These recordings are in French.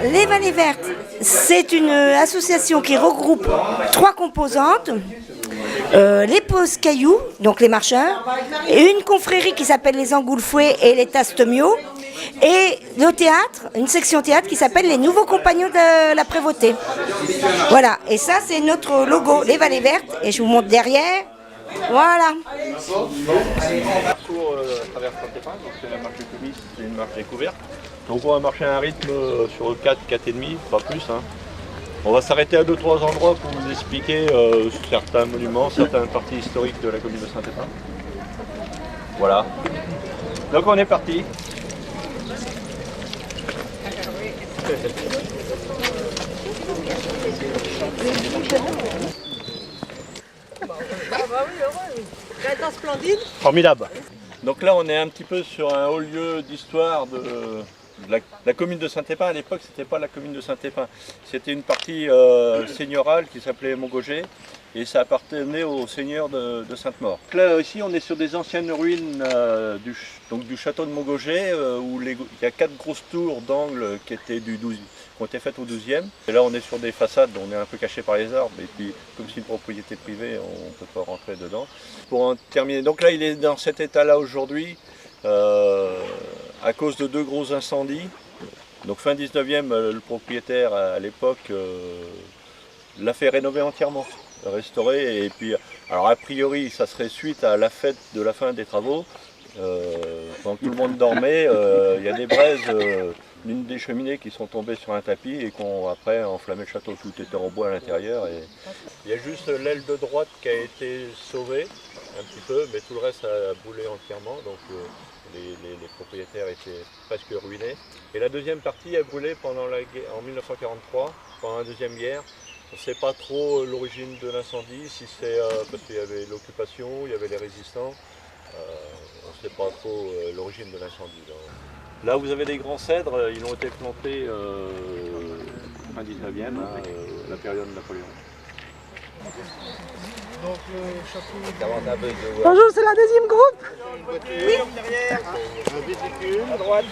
Les Vallées Vertes, c'est une association qui regroupe 3 composantes. Les pauses cailloux, donc les marcheurs, et une confrérie qui s'appelle les Angoulfouets et les Tastemio, et le théâtre, une section théâtre qui s'appelle les Nouveaux Compagnons de la Prévôté. Voilà, et ça c'est notre logo, les Vallées Vertes, et je vous montre derrière. Voilà. Parcours à travers Saint-Épin, donc c'est la marche du Comice, c'est une marche découverte. Donc on va marcher à un rythme sur 4,5, pas plus. Hein. On va s'arrêter à 2-3 endroits pour vous expliquer certains monuments, certaines parties historiques de la commune de Saint-Épin. Voilà. Donc on est parti. Formidable. Donc là on est un petit peu sur un haut lieu d'histoire de la commune de Saint-Épin. À l'époque c'était pas la commune de Saint-Épin, c'était une partie seigneurale qui s'appelait Montgauget et ça appartenait au seigneur de Sainte-Maure. Là ici on est sur des anciennes ruines du château de Montgauget où il y a 4 grosses tours d'angle qui ont été faites au 12e. Et là on est sur des façades, on est un peu caché par les arbres et puis comme c'est une propriété privée on ne peut pas rentrer dedans. Pour en terminer, donc là il est dans cet état là aujourd'hui à cause de 2 gros incendies. Donc fin 19e, le propriétaire à l'époque l'a fait rénover entièrement, restaurer et puis alors a priori ça serait suite à la fête de la fin des travaux. Quand tout le monde dormait, il y a des braises d'une des cheminées qui sont tombées sur un tapis et qui ont après enflammé le château. Tout était en bois à l'intérieur. Et il y a juste l'aile de droite qui a été sauvée un petit peu, mais tout le reste a brûlé entièrement. Donc les propriétaires étaient presque ruinés. Et la deuxième partie a brûlé pendant en 1943, pendant la deuxième guerre. On ne sait pas trop l'origine de l'incendie, si c'est parce qu'il y avait l'occupation, il y avait les résistants. On ne sait pas trop l'origine de l'incendie. Là vous avez des grands cèdres, ils ont été plantés fin 19e, la période de Napoléon. Donc bonjour, c'est la deuxième groupe. Une voiture, derrière, un véhicule, à droite.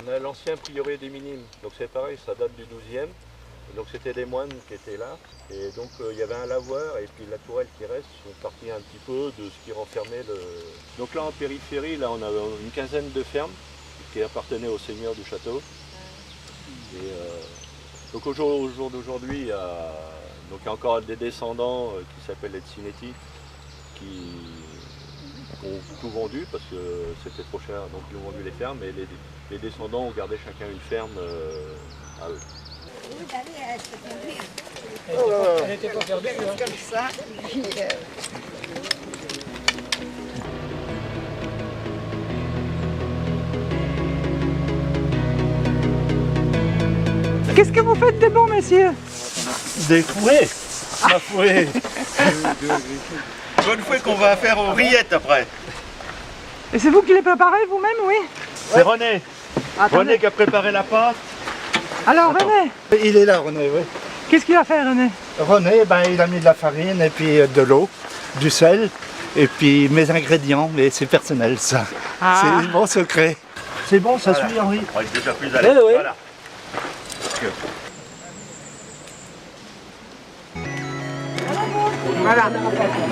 On a l'ancien prieuré des Minimes, donc c'est pareil, ça date du 12e. Donc c'était des moines qui étaient là, et donc il y avait un lavoir, et puis la tourelle qui reste, sont partis un petit peu de ce qui renfermait le... Donc là en périphérie, là on a une quinzaine de fermes qui appartenaient au seigneur du château. Et, donc au jour d'aujourd'hui, il y a encore des descendants qui s'appellent les Tsinetti, qui ont tout vendu parce que c'était trop cher, donc ils ont vendu les fermes, et les descendants ont gardé chacun une ferme à eux. Elle était pas perdue, comme ça. Qu'est-ce que vous faites de bon, monsieur? Des fouets, ma fouet. Bonne fouet qu'on va faire aux rillettes après. Et c'est vous qui les préparez vous-même, oui? C'est René. Attendez. René qui a préparé la pâte. Alors, René, Il est là, René, oui. qu'est-ce qu'il a fait, René? René, il a mis de la farine et puis de l'eau, du sel, et puis mes ingrédients, mais c'est personnel, ça. Ah. C'est mon secret. C'est bon, ça suit, Henri? On est déjà plus à l'aise. Oui. Voilà.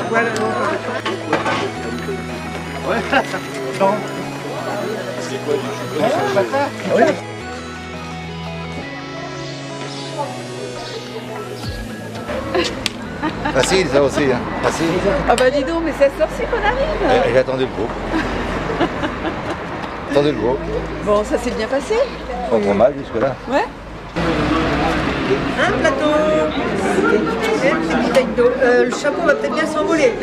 Voilà. Voilà. Non. Oui. Facile, ça aussi, hein. Facile. Ah bah dis donc, mais c'est sorcier qu'on arrive. J'ai attendu le groupe. Attendu le groupe. Bon, ça s'est bien passé. Pas trop mal jusque-là. Ouais. Un plateau et une petite bouteille d'eau. Le chapeau va peut-être bien s'envoler.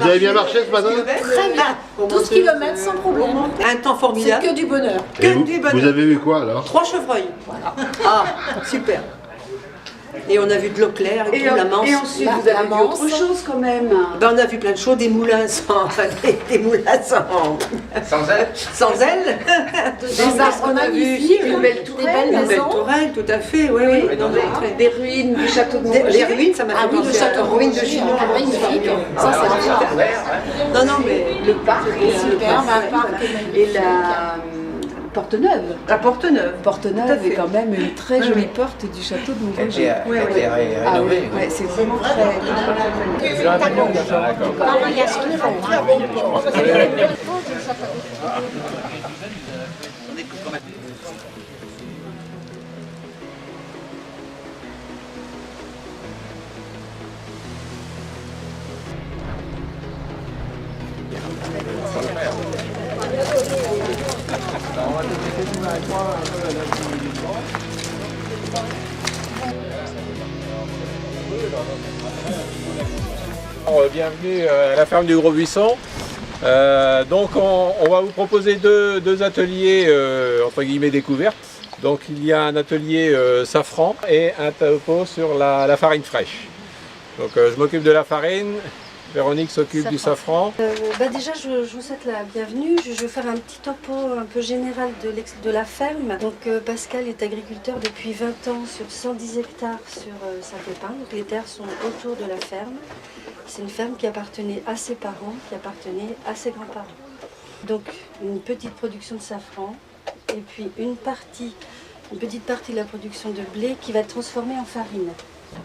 Vous avez bien marché ce matin? Très bien. 12 km sans problème. Un temps formidable. C'est que du bonheur. Et Que du bonheur. vous avez vu quoi alors? 3 chevreuils. Ah, super. Et on a vu de l'eau claire et tout, la Manse. Et ensuite, vous avez vu autre chose quand même. Ben, on a vu plein de choses, des moulins sans... des moulins sans ailes. Sans ailes. Des arbres magnifiques, une belle tourelle, des belles Une belle maisons. tourelle, tout à fait, oui, oui. Non, Des ruines du château de les Montgauget. ruines, ça m'a fait Ah oui, le penser à château la ruine de Chinon. Ah, magnifique. Ça, c'est super. Non, non, mais Le parc est Super, un parc Et magnifique. Porte-Neuve. La Porte-Neuve. Porte-Neuve est quand même une très jolie porte du château de Montgauget. Elle a été rénovée. Ouais, c'est vraiment très... Bienvenue à la ferme du Gros Buisson. Donc on va vous proposer deux ateliers entre guillemets découvertes. Donc il y a un atelier safran et un topo sur la farine fraîche. Donc je m'occupe de la farine, Véronique s'occupe du safran. Déjà je vous souhaite la bienvenue. Je vais faire un petit topo un peu général de la ferme. Donc Pascal est agriculteur depuis 20 ans sur 110 hectares sur Saint-Pépin. Donc les terres sont autour de la ferme. C'est une ferme qui appartenait à ses parents, qui appartenait à ses grands-parents. Donc une petite production de safran et puis une petite partie de la production de blé qui va être transformée en farine.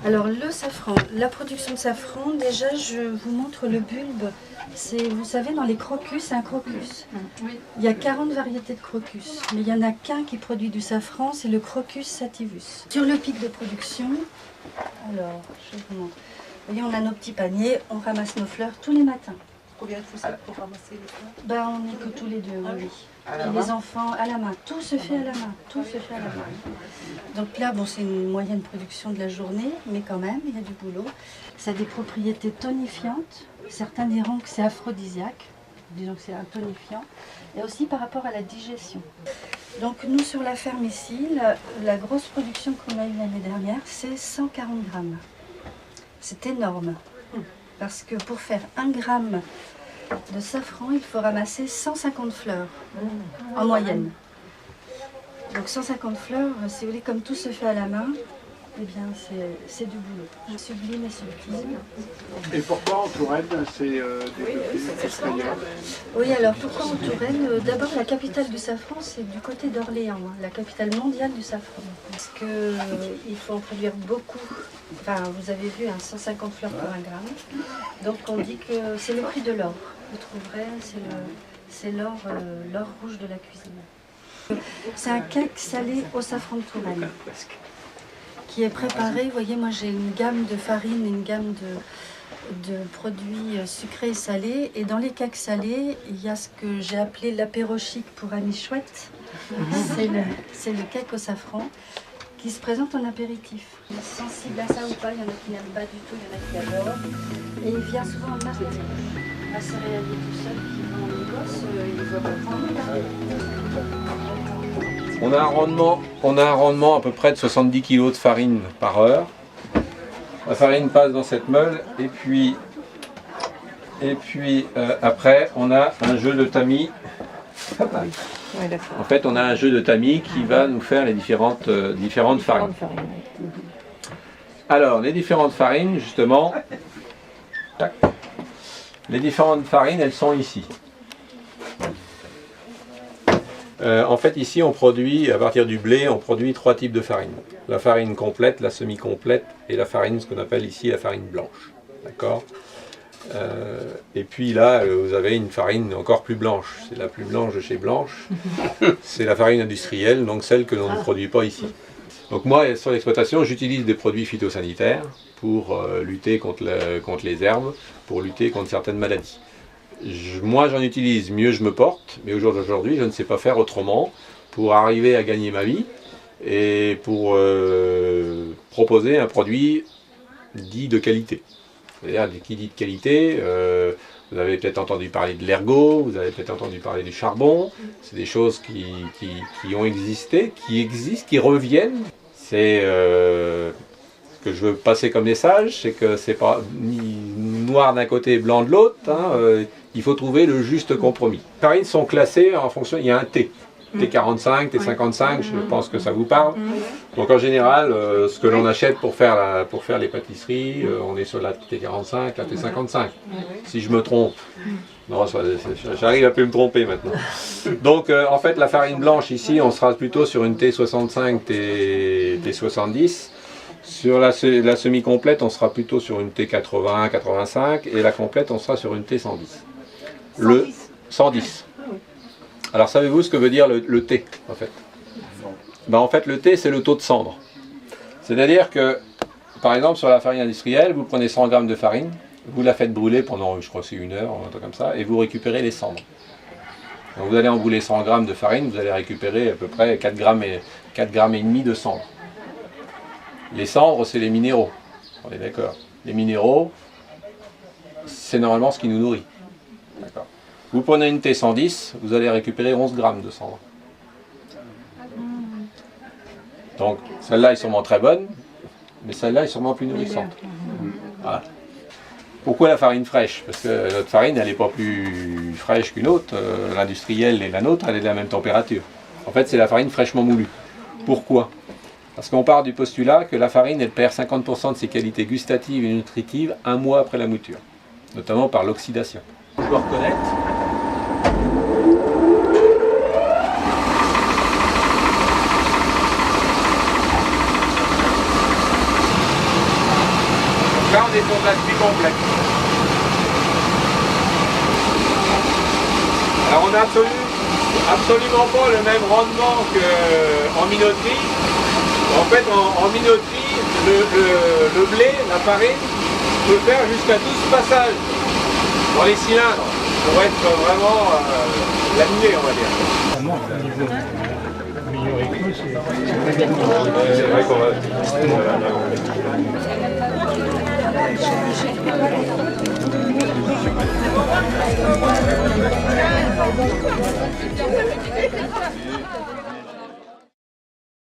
Alors le safran, la production de safran, déjà je vous montre le bulbe. Vous savez, dans les crocus, c'est un crocus. Il y a 40 variétés de crocus, mais il n'y en a qu'un qui produit du safran, c'est le crocus sativus. Sur le pic de production, alors je vous montre. Vous voyez, on a nos petits paniers, on ramasse nos fleurs tous les matins. Combien il faut ça pour ramasser les fleurs? On n'est que tous les deux, oui. Et les enfants à la main, tout se fait à la main, tout se fait à la main. Donc là, c'est une moyenne production de la journée, mais quand même, il y a du boulot. Ça a des propriétés tonifiantes. Certains diront que c'est aphrodisiaque, disons que c'est un tonifiant, et aussi par rapport à la digestion. Donc nous, sur la ferme ici, la grosse production qu'on a eue l'année dernière, c'est 140 grammes. C'est énorme, parce que pour faire 1 gramme de safran, il faut ramasser 150 fleurs en moyenne. Donc 150 fleurs, si vous voulez, comme tout se fait à la main, eh bien c'est du boulot. Sublime et subtil. Et pourquoi en Touraine, c'est des extérieurs? Oui, alors pourquoi en Touraine? D'abord, la capitale du safran, c'est du côté d'Orléans, la capitale mondiale du safran. Parce qu'il faut en produire beaucoup. Enfin, vous avez vu, 150 fleurs pour 1 gramme. Donc on dit que c'est le prix de l'or. Vous trouverez, c'est l'or rouge de la cuisine. C'est un cake salé au safran de Touraine, qui est préparé. Vous voyez, moi j'ai une gamme de farine, une gamme de produits sucrés et salés. Et dans les cakes salés, il y a ce que j'ai appelé l'apéro chic pour Amis Chouette. C'est le cake au safran qui se présente en apéritif. Il est sensible à ça ou pas, il y en a qui n'aiment pas du tout, il y en a qui adorent. Et il vient souvent en marque. Un céréalier tout seul qui vend en négoce, il voit pas prendre. On a un rendement à peu près de 70 kg de farine par heure. La farine passe dans cette meule et puis après on a un jeu de tamis. En fait, on a un jeu de tamis qui va nous faire les différentes farines. Alors, les différentes farines, justement, les différentes farines, elles sont ici. En fait, ici, on produit, à partir du blé, on produit 3 types de farine. La farine complète, la semi-complète et la farine, ce qu'on appelle ici la farine blanche. D'accord ? Et puis là, vous avez une farine encore plus blanche. C'est la plus blanche de chez Blanche. C'est la farine industrielle, donc celle que l'on ne produit pas ici. Donc moi, sur l'exploitation, j'utilise des produits phytosanitaires pour lutter contre les herbes, pour lutter contre certaines maladies. Moi, j'en utilise, mieux je me porte, mais au jour d'aujourd'hui, je ne sais pas faire autrement pour arriver à gagner ma vie et pour proposer un produit dit de qualité. C'est-à-dire, qui dit de qualité, vous avez peut-être entendu parler de l'ergot, vous avez peut-être entendu parler du charbon. C'est des choses qui ont existé, qui existent, qui reviennent. C'est ce que je veux passer comme message, c'est que c'est pas ni noir d'un côté et blanc de l'autre. Il faut trouver le juste compromis. Les farines sont classées en fonction, il y a un T. T45, T55, je pense que ça vous parle. Donc en général, ce que l'on achète pour faire les pâtisseries, on est sur la T45, la T55. Si je me trompe, Non, j'arrive à plus me tromper maintenant. Donc en fait la farine blanche ici, on sera plutôt sur une T65, T70. Sur la semi-complète, on sera plutôt sur une T80, 85. Et la complète, on sera sur une T110. Le 110. Alors savez-vous ce que veut dire le T en fait? Ben, en fait le T c'est le taux de cendre. C'est-à-dire que par exemple sur la farine industrielle, vous prenez 100 g de farine, vous la faites brûler pendant, je crois c'est 1 heure, un truc comme ça, et vous récupérez les cendres. Donc vous allez embrûler 100 g de farine, vous allez récupérer à peu près 4 grammes et demi de cendres. Les cendres, c'est les minéraux, on est d'accord. Les minéraux, c'est normalement ce qui nous nourrit. Vous prenez une T110, vous allez récupérer 11 grammes de cendres. Donc celle-là est sûrement très bonne, mais celle-là est sûrement plus nourrissante. Voilà. Pourquoi la farine fraîche? Parce que notre farine, elle n'est pas plus fraîche qu'une autre. L'industrielle et la nôtre, elle est de la même température. En fait, c'est la farine fraîchement moulue. Pourquoi? Parce qu'on part du postulat que la farine, elle perd 50% de ses qualités gustatives et nutritives 1 mois après la mouture, notamment par l'oxydation. Je dois reconnaître. Là, on est sur de la semi-complète. Alors, on n'a absolument pas le même rendement qu'en minoterie. En fait, en minoterie, le blé, la farine, peut faire jusqu'à 12 passages dans les cylindres pour être vraiment laminé, on va dire. C'est vrai qu'on va...